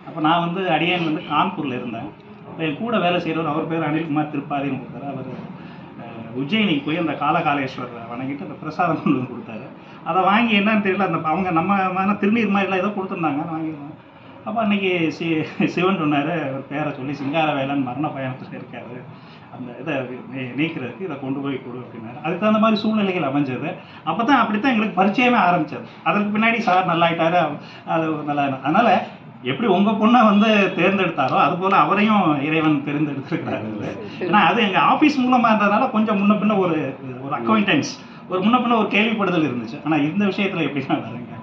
அப்போ நான் வந்து அடியேன் வந்து கான்பூரில் இருந்தேன். என் கூட வேலை செய்கிறவர், அவர் பேர் அனில்குமார் திருப்பாதின்னு கொடுத்தாரு. அவர் உஜ்ஜயினிக்கு போய் அந்த காலகாலேஸ்வரரை வணங்கிட்டு அந்த பிரசாதம் கொண்டு வந்து கொடுத்தாரு. அதை வாங்கி என்னன்னு தெரியல, அந்த அவங்க நம்ம திருநீர் மாதிரிலாம் ஏதோ கொடுத்துருந்தாங்க, வாங்கிடுவோம். அப்போ அன்றைக்கி சிவன் சொன்னார், அவர் பேரை சொல்லி சிங்காரவேலன் மரண பயணத்தில் இருக்காரு, அந்த இதை நீக்கிறதுக்கு இதை கொண்டு போய் கொடு அப்படின்னாரு. அதுக்கு தகுந்த மாதிரி சூழ்நிலைகள் அமைஞ்சது. அப்போ தான் அப்படித்தான் எங்களுக்கு பரிச்சயமே ஆரம்பித்தது. அதற்கு பின்னாடி சார் நல்லாயிட்டாரு, அது நல்லா. அதனால் எப்படி உங்கள் பொண்ணை வந்து தேர்ந்தெடுத்தாரோ அதுபோல் அவரையும் இறைவன் தேர்ந்தெடுத்துருக்கிறாரு. ஏன்னா அது எங்கள் ஆஃபீஸ் மூலமாக இருந்ததுனால கொஞ்சம் முன்ன பின்ன ஒரு அக்கௌண்டன்ஸ், ஒரு முன்ன பின்ன ஒரு கேள்விப்படுதல் இருந்துச்சு. ஆனால் இந்த விஷயத்தில் எப்படின்னா வருங்க,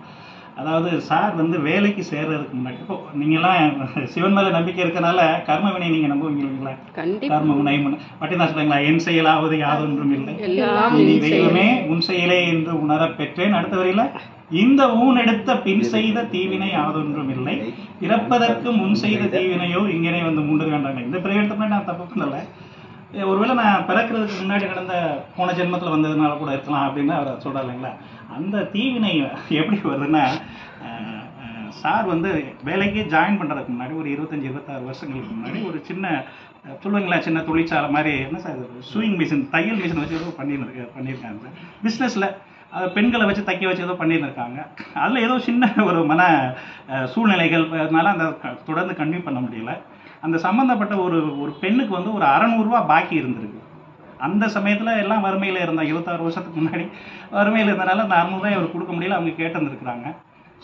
அதாவது சார் வந்து வேலைக்கு சேர்றதுக்கு முன்னாடி, இப்போ நீங்கள்லாம் சிவன் மேலே நம்பிக்கை இருக்கனால கர்ம வினை நீங்கள் நம்புவீங்க இல்லைங்களா? கர்ம வினை பட்டினா சொல்லுங்களா, என் செயலாவது யாதொன்றும் இல்லை இனி தெய்வமே உன் செயலே என்று உணர பெற்றேன். அடுத்த வரையில் இந்த ஊன் எடுத்த பின் செய்த தீவினை யாதொன்றும் இல்லை, பிறப்பதற்கு முன் செய்த தீவினையோ இங்கனே வந்து மூன்று வேண்டாங்க. இந்த பிறகு நான் தப்பு பண்ணலை. ஒருவேளை நான் பிறக்கிறதுக்கு முன்னாடி நடந்த போன ஜென்மத்தில் வந்ததுனால கூட இருக்கலாம் அப்படின்னு அவர் சொல்கிறார் இல்லைங்களா? அந்த தீவினை எப்படி வருதுன்னா, சார் வந்து வேலைக்கு ஜாயின் பண்ணுறதுக்கு முன்னாடி ஒரு 25-26 வருஷங்களுக்கு முன்னாடி ஒரு சின்ன சொல்லுவீங்களா, சின்ன தொழிற்சாலை மாதிரி, என்ன சார் சூயிங் மிஷின், தையல் மிஷின் வச்சு ஏதோ பண்ணியிருக்காங்க பிஸ்னஸில். பெண்களை வச்சு தைக்க வச்சு ஏதோ பண்ணியிருக்காங்க. அதில் ஏதோ சின்ன ஒரு மன சூழ்நிலைகள்னால அந்த தொடர்ந்து கன்டினியூ பண்ண முடியல. அந்த சம்மந்தப்பட்ட ஒரு பெண்ணுக்கு வந்து ஒரு 600 ரூபா பாக்கி இருந்திருக்கு. அந்த சமயத்தில் எல்லாம் வறுமையில் இருந்தாங்க. 26 வருஷத்துக்கு முன்னாடி வறுமையில் இருந்தனால அந்த 600 ரூபாய் அவர் கொடுக்க முடியல, அவங்க கேட்டிருந்துருக்குறாங்க.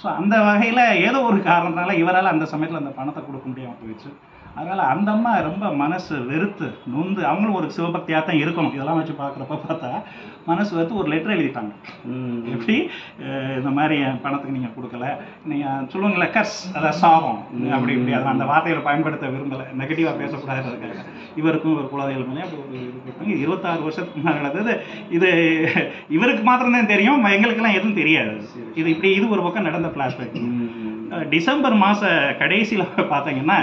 ஸோ அந்த வகையில் ஏதோ ஒரு காரணத்தினால இவரால் அந்த சமயத்தில் அந்த பணத்தை கொடுக்க முடியாமல் போயிடுச்சு. அதனால் அந்த அம்மா ரொம்ப மனசு வெறுத்து நொந்து, அவங்களும் ஒரு சிவபக்தியாக தான் இருக்கணும், இதெல்லாம் வச்சு பார்க்குறப்ப பார்த்தா மனசு வெறுத்து ஒரு லெட்டர் எழுதிட்டாங்க. எப்படி இந்த மாதிரி என் பணத்துக்கு நீங்கள் கொடுக்கல, நீங்கள் சொல்லுவீங்களா கர்ஸ், அதை சாபம் அப்படி இப்படி, அதை அந்த வார்த்தைகளை பயன்படுத்த விரும்பலை, நெகட்டிவாக பேசக்கூடாதுக்காக இவருக்கும் ஒரு குழந்தைகள் மேலே அப்படி ஒரு இது கொடுத்தாங்க. 26 வருஷத்துக்கு முன்னாடி நடந்தது இது. இவருக்கு மாத்திரம்தான் தெரியும், எங்களுக்கெல்லாம் எதுவும் தெரியாது. இது ஒரு பக்கம் நடந்த ஃப்ளாஷ்பேக். டிசம்பர் மாத கடைசியில் பார்த்தீங்கன்னா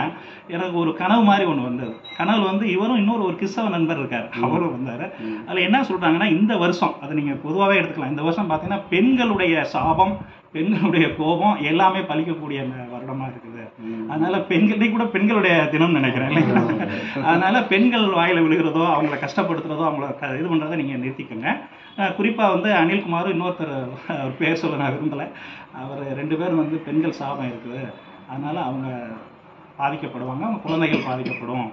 எனக்கு ஒரு கனவு மாதிரி ஒன்று வந்தது. கனவு வந்து இவரும் இன்னொரு ஒரு கிறிஸ்தவ நண்பர் இருக்கார், அவரும் வந்தார். அதில் என்ன சொல்கிறாங்கன்னா, இந்த வருஷம், அது நீங்கள் பொதுவாகவே எடுத்துக்கலாம், இந்த வருஷம் பார்த்தீங்கன்னா பெண்களுடைய சாபம், பெண்களுடைய கோபம் எல்லாமே பழிக்கக்கூடிய வருடமாக இருக்குது. அதனால் பெண்களை கூட பெண்களுடைய தினம் நினைக்கிறேன் இல்லைங்களா? அதனால் பெண்கள் வாயில் விழுகிறதோ, அவங்கள கஷ்டப்படுத்துகிறதோ, அவங்கள இது பண்ணுறதை நீங்கள் நிறுத்திக்கோங்க. குறிப்பாக வந்து அனில்குமாரும் இன்னொருத்தர், அவர் பேர் சொல்ல நான் விரும்பலை, அவர் 2 பேரும் வந்து பெண்கள் சாபம் இருக்குது, அதனால் அவங்க பாதிக்கப்படுவாங்க, அவங்க குழந்தைகள் பாதிக்கப்படும்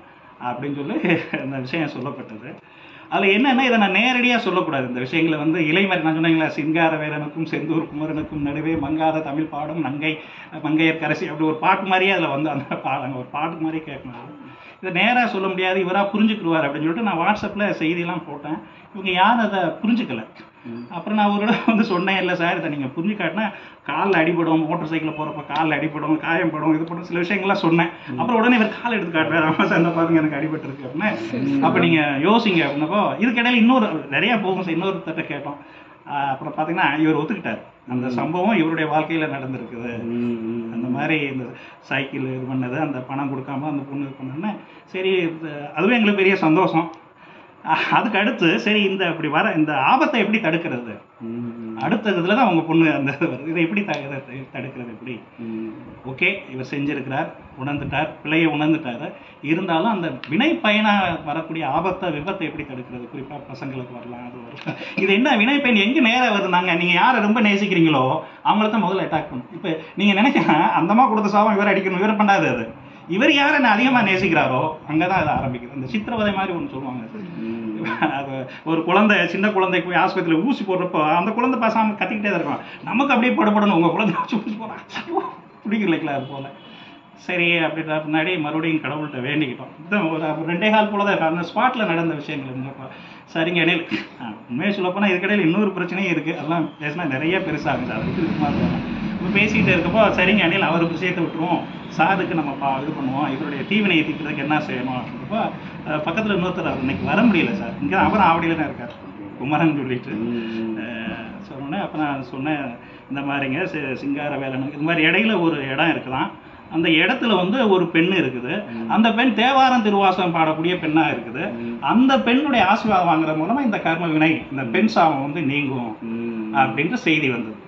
அப்படின்னு சொல்லி அந்த விஷயம் சொல்லப்பட்டது. அதில் என்னென்னா, இதை நான் நேரடியாக சொல்லக்கூடாது. இந்த விஷயங்களை வந்து இளைஞர், நான் சொன்னீங்களா, சிங்காரவேலனுக்கும் செந்தூர் குமரனுக்கும் நடுவே மங்காத தமிழ் பாடும் மங்கையர் கரசி, அப்படி ஒரு பாட்டு மாதிரியே அதில் வந்து அந்த பாடங்க ஒரு பாட்டு மாதிரி கேட்கணும். இதை நேராக சொல்ல முடியாது, இவராக புரிஞ்சுக்கிடுவார் அப்படின்னு சொல்லிட்டு நான் வாட்ஸ்அப்பில் செய்தியெல்லாம் போட்டேன். இவங்க யாரும் அதை புரிஞ்சுக்கலை. அப்புறம் நான் ஒரு இடம் வந்து சொன்னேன், இல்லை சார் இதை நீங்கள் புரிஞ்சுக்காட்டினா காலில் அடிபடும், மோட்டர் சைக்கிளில் போகிறப்ப காலில் அடிபடும், காயப்படும், இது படும், சில விஷயங்கள்லாம் சொன்னேன். அப்புறம் உடனே இவர் கால் எடுத்து காட்டுறாரு, ஆமாம் சார் இந்த பாருங்க எனக்கு அடிபட்டுருக்கு அப்படின்னு. அப்போ நீங்கள் யோசிங்க அப்படின்னப்போ, இதுக்கிடையில் இன்னொரு நிறையா போகும் சார், இன்னொருத்தட்ட கேட்டோம். அப்புறம் பார்த்தீங்கன்னா இவர் ஒத்துக்கிட்டார், அந்த சம்பவம் இவருடைய வாழ்க்கையில் நடந்திருக்குது, அந்த மாதிரி இந்த சைக்கிள் இது பண்ணது, அந்த பணம் கொடுக்காம அந்த பொண்ணு இது பண்ணோன்னே, சரி அதுவே எங்களுக்கு பெரிய சந்தோஷம். அதுக்கு அடுத்து சரி இப்படி வர இந்த ஆபத்தை எப்படி தடுக்கிறது, அடுத்த இதில் தான் அவங்க பொண்ணு அந்த இதை எப்படி தடுக்கிறது எப்படி. ஓகே, இவர் செஞ்சிருக்கிறார், உணர்ந்துட்டார், பிள்ளையை உணர்ந்துட்டார். இருந்தாலும் அந்த வினை பயனாக வரக்கூடிய விபத்தை எப்படி தடுக்கிறது, குறிப்பாக பசங்களுக்கு வரலாம், அது வரும். இது என்ன வினை பயன் எங்கே நேராக வருதுனாங்க, நீங்கள் யாரை ரொம்ப நேசிக்கிறீங்களோ அவங்கள தான் முதல்ல அட்டாக் பண்ணும். இப்போ நீங்கள் நினைக்கலாம் அந்தமா கொடுத்த சாபம் இவர் அடிக்கணும், இவர் பண்ணாது. அது இவர் யாரை நான் அதிகமாக நேசிக்கிறாரோ அங்கே தான் அது ஆரம்பிக்குது. இந்த சித்திரவதை மாதிரி ஒன்று சொல்லுவாங்க. அது ஒரு குழந்தை, சின்ன குழந்தைக்கு போய் ஆஸ்பத்திரியில் ஊசி போடுறப்போ அந்த குழந்தை பேசாமல் கத்திக்கிட்டே தான் இருக்கும், நமக்கு அப்படியே படப்படணும், உங்கள் குழந்தை வச்சு ஊசி போடுறான் பிடிக்கலைங்களா, அது போல். சரி அப்படின்ற முன்னாடி மறுபடியும் கடவுள்கிட்ட வேண்டிக்கிட்டோம். இதுதான் ஒரு 2 கால் போல தான் அந்த ஸ்பாட்டில் நடந்த விஷயங்கள் இருந்தப்போ. சரிங்க அணில், உண்மையை சொல்லப்போனால் இதுக்கடையில் இன்னொரு பிரச்சனையும் இருக்குது, அதெல்லாம் பேசினா நிறைய பெருசாகுது, அது இதுக்கு மாதிரி இப்போ பேசிக்கிட்டு இருக்கப்போ, சரிங்க அணில் அவர் விஷயத்தை விட்டுருவோம், சாருக்கு நம்ம இது பண்ணுவோம், இவருடைய தீவினையை தீர்க்கிறதுக்கு என்ன செய்யணும் அப்படின்றப்போ, பக்கத்தில் இன்னொருத்தர் அவர் இன்னைக்கு வர முடியல சார், இங்கே அவரும் ஆவடியில் தான் இருக்கார், குமரன் சொல்லிட்டு சொன்னோன்னே. அப்போ நான் சொன்னேன், இந்த மாதிரிங்க சிங்காரவேலன் இது மாதிரி இடையில ஒரு இடம் இருக்கலாம், அந்த இடத்துல வந்து ஒரு பெண் இருக்குது, அந்த பெண் தேவாரம் திருவாசகம் பாடக்கூடிய பெண்ணாக இருக்குது, அந்த பெண்ணுடைய ஆசீர்வாதம் வாங்குற மூலமாக இந்த கர்ம வினை, இந்த பெண் சாபம் வந்து நீங்கும் அப்படின்ற செய்தி வந்தது.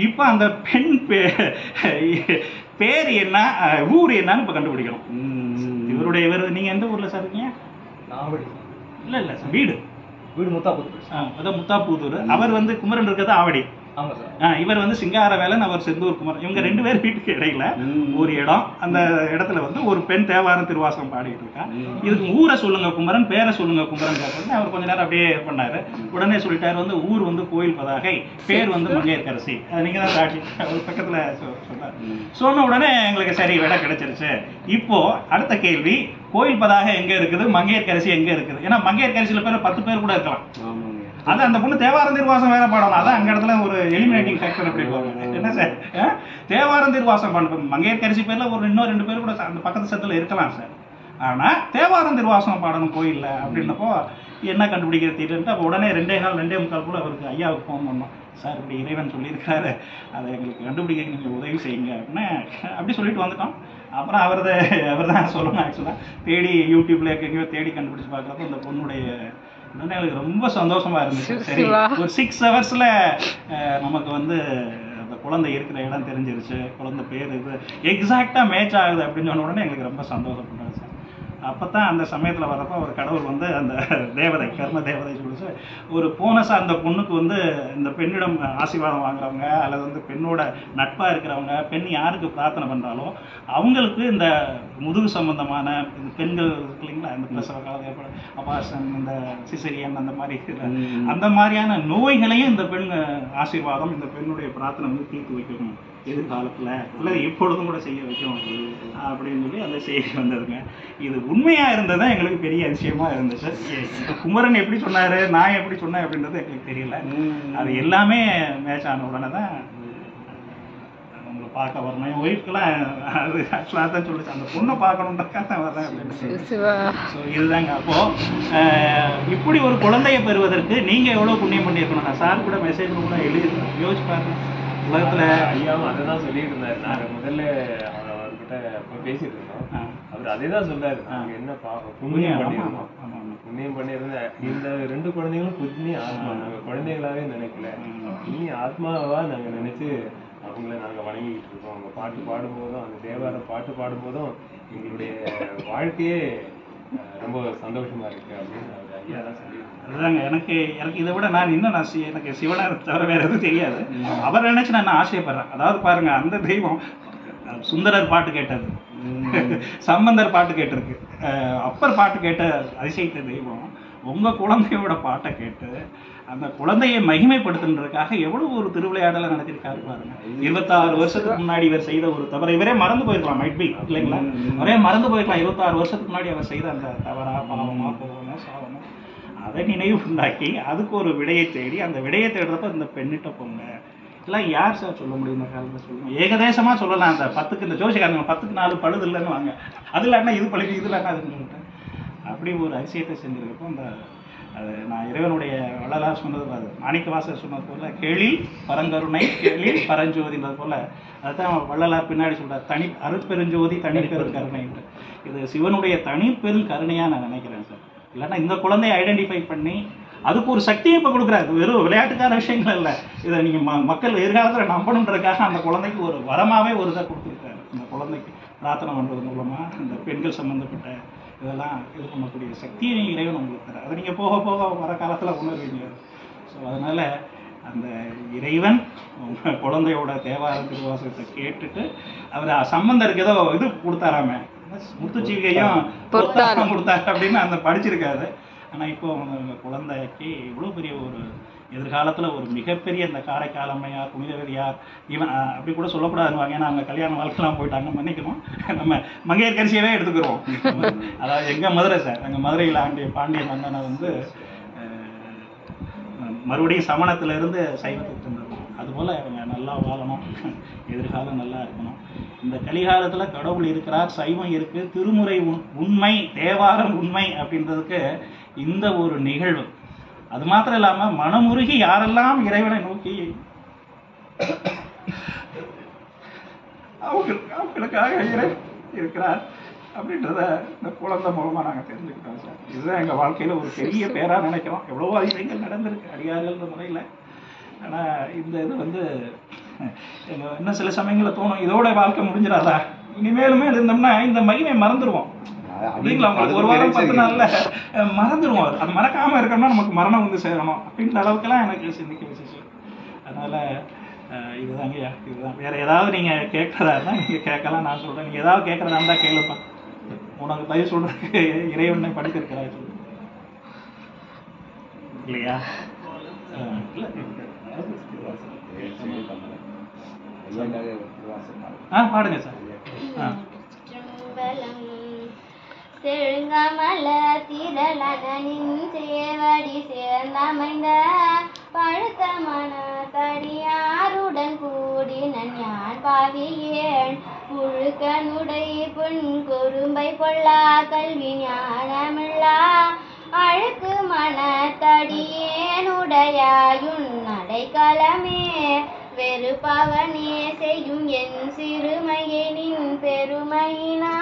இப்போ அந்த பெண் பேர் என்ன, ஊர் என்னன்னு இப்போ கண்டுபிடிக்கணும். இவர் நீங்கள் எந்த ஊரில் சார் இருக்கீங்க? இல்லை இல்லை சார், வீடு முத்தாப்புத்தூர். அதான் முத்தாப்புத்தூர். அவர் வந்து குமரன் இருக்கிறது ஆவடி. இவர் வந்து சிங்காரவேலன், அவர் செந்தூர் குமரன். இவங்க 2 பேர் வீட்டுக்கு இடையில ஒரு இடம். அந்த இடத்துல வந்து ஒரு பெண் தேவாரம் திருவாசகம் பாடிட்டு இருக்கா. இதுக்கு ஊரை சொல்லுங்க குமரன், பேரை சொல்லுங்க குமரன் கேட்டது. அவர் கொஞ்ச நேரம் அப்படியே பண்ணாரு. உடனே சொல்லிட்டாரு வந்து ஊர் வந்து கோயில் பதாகை, பேர் வந்து மங்கையர்கரசி. நீங்க தான் சாட்சி. ஒரு பக்கத்துல சொன்னார். சொன்ன உடனே எங்களுக்கு சரி விடை கிடைச்சிருச்சு. இப்போ அடுத்த கேள்வி, கோயில் பதாகை எங்க இருக்குது, மங்கையர்கரசி எங்க இருக்குது? ஏன்னா மங்கையர்கரசியில பேர் 10 பேர் கூட இருக்கலாம். அது அந்த பொண்ணு தேவாரம் திருவாசம் வேற பாடணும். அதான் அங்க இடத்துல ஒரு எலிமினேட்டிங் ஃபேக்டர் அப்படி போவாங்க. என்ன சார், தேவாரம் திருவாசம் பாடணும். மங்கையர்கரசி பேர்ல ஒரு இன்னும் 2 பேர் கூட அந்த பக்கத்து செத்துல இருக்கலாம் சார். ஆனா தேவாரம் திருவாசம் பாடணும் கோயில்ல அப்படின்னப்போ என்ன கண்டுபிடிக்கிறது? அப்போ உடனே 2:45 கூட அவருக்கு ஐயாவுக்கு ஃபோன் பண்ணோம். சார் இப்படி இறைவன் சொல்லியிருக்காரு, அதை எங்களுக்கு கண்டுபிடிக்க நீங்கள் உதவி செய்யுங்க அப்படின்னு அப்படி சொல்லிட்டு வந்துட்டோம். அப்புறம் அவர் தான் சொல்லணும். ஆக்சுவலாக தேடி யூடியூப்ல எங்கேயோ தேடி கண்டுபிடிச்சு பார்க்குறப்ப இந்த பொண்ணுடைய எனக்கு ரொம்ப சந்தோஷமா இருந்துச்சு. சரி, ஒரு 6 ஹவர்ஸ்ல நமக்கு வந்து அந்த குழந்தை இருக்கிற இடம் தெரிஞ்சிருச்சு, குழந்தை பேர் இது எக்ஸாக்டா மேட்ச் ஆகுது அப்படின்னு சொன்ன உடனே எங்களுக்கு ரொம்ப சந்தோஷப்பட்டாரு சார். அப்பதான் அந்த சமயத்துல வரப்ப ஒரு கடவுள் வந்து அந்த தேவதை, கர்ம தேவதை சொல்லிச்சு ஒரு போனஸா அந்த பொண்ணுக்கு வந்து இந்த பெண்ணிடம் ஆசீர்வாதம் வாங்குறவங்க அல்லது வந்து பெண்ணோட நட்பா இருக்கிறவங்க, பெண் யாருக்கு பிரார்த்தனை பண்றாலோ அவங்களுக்கு இந்த முதுகு சம்பந்தமான இந்த பெண்கள் இல்லைங்களா, இந்த பிரசவ கால ஏற்பட அபாசன், இந்த சிசரியன், அந்த மாதிரியான நோய்களையும் இந்த பெண் ஆசீர்வாதம், இந்த பெண்ணுடைய பிரார்த்தனை வந்து தீர்த்து வைக்கணும் எதிர்காலத்துல, இல்லை எப்பொழுதும் கூட செய்ய வைக்கும் அப்படின்னு சொல்லி அந்த செய்தி வந்ததுங்க. இது உண்மையா இருந்ததா எங்களுக்கு பெரிய அதிசயமா இருந்துச்சு. குமரன் எப்படி சொன்னாரு, நான் எப்படி சொன்னேன் அப்படின்றது எங்களுக்கு தெரியல. அது எல்லாமே மேட்ச் ஆன உடனே தான் உங்களை பார்க்க வரணும். என் ஒய்ஃப்க்கெல்லாம் அது ஆக்சுவலாக தான் சொல்லிச்சு, அந்த பொண்ணை பார்க்கணுன்றக்காக தான் வரேன் அப்படின்னு. ஸோ இதுதாங்க. அப்போ இப்படி ஒரு குழந்தைய பெறுவதற்கு நீங்க எவ்வளவு புண்ணியம் பண்ணியிருக்கணும். நான் சார் கூட மெசேஜ் கூட எழுதிருக்கேன், யோசிச்சு பாருங்க. உலகத்துல ஐயாவும் அதை தான் சொல்லிட்டு இருந்தாரு. நாங்கள் முதல்ல அவர்கிட்ட பேசிட்டு இருந்தோம். அவர் அதே தான் சொல்றாரு, நாங்க என்ன புண்ணியம் பண்ணிருந்தோம், புண்ணியம் பண்ணியிருந்தேன். இந்த 2 குழந்தைகளும் புண்ணிய ஆத்மா, நாங்க குழந்தைகளாவே நினைக்கல, புண்ணிய ஆத்மாவா நாங்க நினைச்சு அவங்கள நாங்க வணங்கிட்டு இருக்கோம். அவங்க பாட்டு பாடும்போதும், அந்த தேவார பாட்டு பாடும்போதும் எங்களுடைய வாழ்க்கையே ரொம்ப சந்தோஷமா இருக்கு அப்படின்னு அவர் ஐயா தான் சொல்லி. அதுதாங்க எனக்கு இதை விட எனக்கு சிவனை தவிர வேற எதுவும் தெரியாது. அவர் நினைச்சு நான் ஆசைப்படுறேன். அதாவது பாருங்க, அந்த தெய்வம் சுந்தரர் பாட்டு கேட்டது, சம்பந்தர் பாட்டு கேட்டிருக்கு, அப்பர் பாட்டு கேட்ட அதிசயித்த தெய்வம் உங்க குழந்தையோட பாட்டை கேட்டு அந்த குழந்தையை மகிமைப்படுத்துறதுக்காக எவ்வளவு ஒரு திருவிளையாடலை நடத்திருக்காரு பாருங்க. 26 வருஷத்துக்கு முன்னாடி இவர் செய்த ஒரு தவறை இவரே மறந்து போயிருக்கலாம், மைட் பி இல்லைங்களா, அவரே மறந்து போயிருக்கலாம். 26 வருஷத்துக்கு முன்னாடி அவர் செய்த அந்த தவறா, பாவமா, போகணும், சாவணும், அதை நினைவு உண்டாக்கி அதுக்கு ஒரு விடையை தேடி, அந்த விடையை தேடுறப்ப இந்த பெண்ணிட்ட போங்க இதெல்லாம் யார் சார் சொல்ல முடியும் இந்த காலத்தில்? சொல்லுங்க, ஏகதேசமா சொல்லலாம். அந்த 10க்கு இந்த ஜோசிக்காரங்க 10க்கு 4 பழுது இல்லைன்னு வாங்க, அது இல்லைன்னா இது பழுது, இது இல்லைன்னா அதுன்னு சொல்லிட்டு அப்படி ஒரு அதிசயத்தை செஞ்சிருக்கப்போ அந்த அது நான் இறைவனுடைய வள்ளலார் சொன்னது பாரு, மாணிக்கவாசகர் சொன்னது போல கேளில் பரங்கருணை, கேளில் பரஞ்சோதின்றது போல அதுதான் வள்ளலார் பின்னாடி சொல்றார், தனி அருட்பெருஞ்சோதி தனிப்பெரும் கருணைன்ட்டு. இது சிவனுடைய தனிப்பெரும் கருணையா நான் நினைக்கிறேன் சார். இல்லைன்னா இந்த குழந்தையை ஐடென்டிஃபை பண்ணி அதுக்கு ஒரு சக்தியை இப்போ கொடுக்குறாரு. வெறும் விளையாட்டுக்கான விஷயங்கள் இல்லை, இதை நீங்கள் மக்கள் எதிர்காலத்தில் நம்பணுன்றதுக்காக அந்த குழந்தைக்கு ஒரு வரமாவே ஒரு இதை கொடுத்துருக்காரு. இந்த குழந்தைக்கு பிரார்த்தனை பண்ணுறது மூலமாக இந்த பெண்கள் சம்மந்தப்பட்ட இதெல்லாம் இது பண்ணக்கூடிய சக்தியை இறைவன் உங்களுக்கு தர, அதை நீங்கள் போக போக வர காலத்தில் உணர்வீங்க. ஸோ அதனால் அந்த இறைவன் உங்கள் குழந்தையோட தேவார திருவாசகத்தை கேட்டுட்டு அவர் சம்பந்தருக்கு ஏதோ இது கொடுத்தாராமே, முத்துச்சீவிகையும் கொடுத்தாரு அப்படின்னு அந்த படிச்சிருக்காரு. ஆனால் இப்போ அவங்க குழந்தைக்கு இவ்வளோ பெரிய ஒரு எதிர்காலத்தில் ஒரு மிகப்பெரிய இந்த காரைக்கால் அம்மையார், புனிதவதியார், ஈவன் அப்படி கூட சொல்லக்கூடாதுன்னு, ஏன்னா அவங்க கல்யாண வாழ்க்கைலாம் போயிட்டாங்க, மன்னிக்கணும். நம்ம மங்கையர்கரசியவே எடுத்துக்கிறோம். அதாவது எங்கள் மதுரை சார், எங்கள் மதுரையில் பாண்டிய மன்னனை வந்து மறுபடியும் சமணத்திலிருந்து சைவத்துக்கு தந்துருவோம். அதுபோல் அவங்க நல்லா வாழணும், எதிர்காலம் நல்லா இருக்கணும். இந்த கலிகாலத்தில் கடவுள் இருக்கிறார், சைவம் இருக்கு, திருமுறை உண்மை, தேவாரம் உண்மை அப்படின்றதுக்கு இந்த ஒரு நிகழ்வு. அது மாத்திரம் இல்லாம மனமுருகி யாரெல்லாம் இறைவனை நோக்கி அவங்களுக்காக இறைவன் இருக்கிறார் அப்படின்றத இந்த குழந்தை மூலமா நாங்க தெரிஞ்சுக்கிட்டோம் சார். இதுதான் எங்க வாழ்க்கையில ஒரு பெரிய பேரா நினைக்கிறோம். எவ்வளவோ அதிசயங்கள் நடந்திருக்கு அடியார்கள்ன்ற முறையில. ஆனா இந்த இது வந்து இன்னும் சில சமயங்களில் தோணும், இதோட வாழ்க்கை முடிஞ்சிடாதா, இனிமேலுமே இருந்தோம்னா இந்த மகிமை மறந்துடுவோம் அப்படிங்களா. உங்களுக்கு ஒரு வாரம் 10 நாள்ல மறந்துடுவோம். அது மறக்காம இருக்கணும்னா நமக்கு மரணம் வந்து சேரணும் அப்படின்ற அளவுக்குலாம் எனக்கு சிந்திக்க வச்சுச்சு. அதனால இதுதாங்கய்யா, இதுதான். வேற ஏதாவது நீங்க கேட்கறதா இருந்தா நீங்க கேட்கலாம், நான் சொல்றேன். நீங்க ஏதாவது கேட்கறதா இருந்தா கேளுப்பா. உனக்கு தயவு சொல்றதுக்கு இறைவனை படித்திருக்கிறா சொல்லு இல்லையா? பாடுங்க சார். செழுங்கமல திரளனின் சேவடி சேர்ந்தமைந்த பழுத்த மன தடியாருடன் கூடினன் யான் பாவியேன் புழுக்கனுடை புன் குறும்பை பொல்லா கல்வி ஞானமில்லா அழுக்கு மன தடியேனுடையாயுன் அடைக்கலமே வெறுப்பவனே செய்யும் என் சிறுமையை நின் பெருமையினா